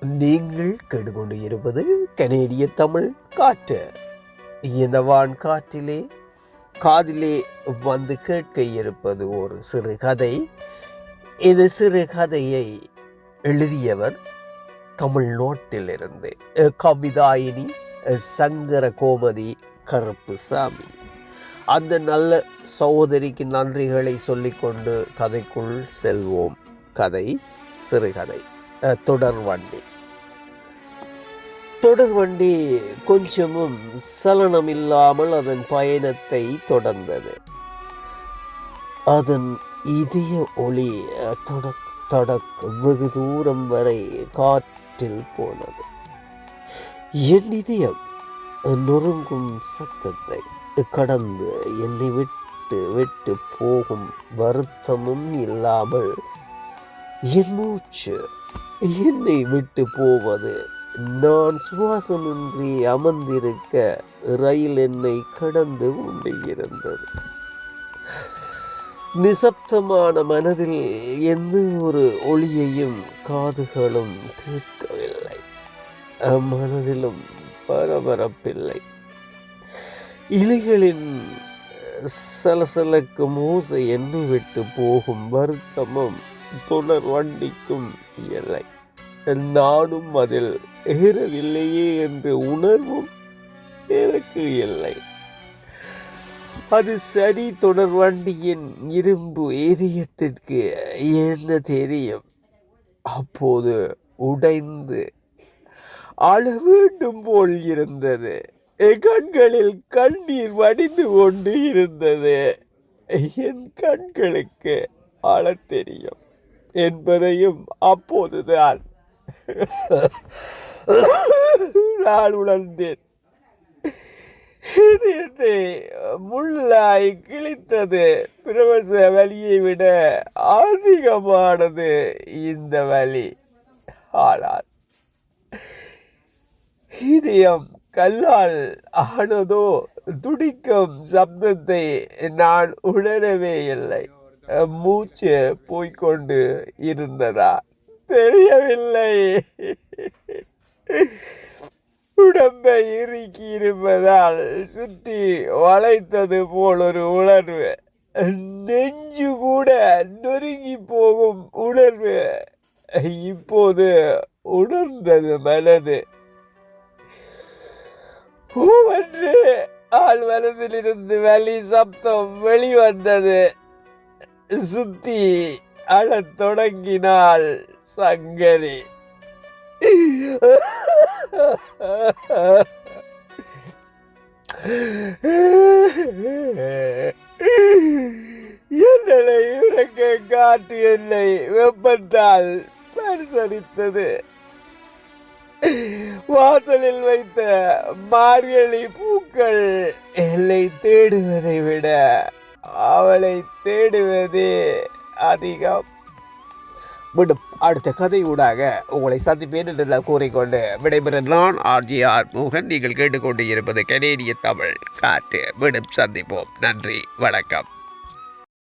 நீங்கள் கேட்டுக்கொண்டு இருப்பது கனேடிய தமிழ் காற்று. இந்த வான் காற்றிலே காதிலே வந்து கேட்க இருப்பது ஒரு சிறு கதை. இது சிறு கதையை எழுதியவர் தமிழ்நாட்டிலிருந்து கவிதாயினி சங்கர கோமதி கருப்புசாமி. அந்த நல்ல சகோதரிக்கு நன்றிகளை சொல்லிக்கொண்டு கதைக்குள் செல்வோம். கதை சிறுகதை. தொடர்வண்டி கொஞ்சமும் சலனமில்லாமல் அதன் பயணத்தை தொடர்ந்தது. அதன் இதய ஒளி தடக் வெகு தூரம் வரை காற்றில் போனது. என் இதயம் நொறுங்கும் சத்தத்தை கடந்து என்னை விட்டு போகும் வருத்தமும் இல்லாமல் என் மூச்சு என்னை விட்டு போவது. நான் சுவாசமின்றி அமர்ந்திருக்க ரயில் என்னை கடந்து கொண்டு இருந்தது. நிசப்தமான மனதில் எந்த ஒரு ஒளியையும் காதுகளும் கேட்கவில்லை. மனதிலும் பரபரப்பில்லை. இலைகளின் சலசலக்கும் ஓசை என்னை விட்டு போகும் வருத்தமும் தொடர் வண்டிக்கும் இல்லை. நானும் அதில் ஏறவில்லையே என்ற உணர்வும் எனக்கு இல்லை. அது சரி, தொடர் வண்டியின் இரும்பு இதயத்திற்கு என்ன தெரியும்? அப்போது உடைந்து அழ வேண்டும் போல் இருந்தது. கண்களில் கண்ணீர் வடிந்து கொண்டு இருந்தது. என் கண்களுக்கு அழத் தெரியும் என்பதையும் அப்போதுதான் நான் உணர்ந்தேன். இதயத்தை முள்ளாய் கிழித்தது. பிரவச வலியை விட அதிகமானது இந்த வலி. ஆனால் இதயம் கல்லால் ஆனதோ துடிக்கும் சப்தத்தை நான் உணரவே இல்லை. மூச்சு போய்கொண்டு இருந்ததா தெரியவில்லை. உடம்பை இறுக்கி இருப்பதால் சுற்றி வளைத்தது போல் ஒரு உணர்வு. நெஞ்சு கூட நொறுங்கி போகும் உணர்வு இப்போது உணர்ந்தது மனது. ஒவ்வொன்று ஆள் மனதிலிருந்து வலி சப்தம் வெளிவந்தது. சுத்தி அழத் தொடங்கினாள் சங்கரி. என்னை உறக்க காட்டு என்னை வெப்பத்தால் பரிசளித்தது. வாசலில் வைத்த மார்கழி பூக்கள் என்னை தேடுவதை விட அவளை தேடுவதே அதிகம். மீண்டும் அடுத்த கதையூடாக உங்களை சந்திப்பேன் என்று கூறிக்கொண்டு விடைபெற நான் ஆர்ஜிஆர் மோகன். நீங்கள் கேட்டுக்கொண்டு இருப்பது கனேடிய தமிழ் காற்று. மீண்டும் சந்திப்போம். நன்றி, வணக்கம்.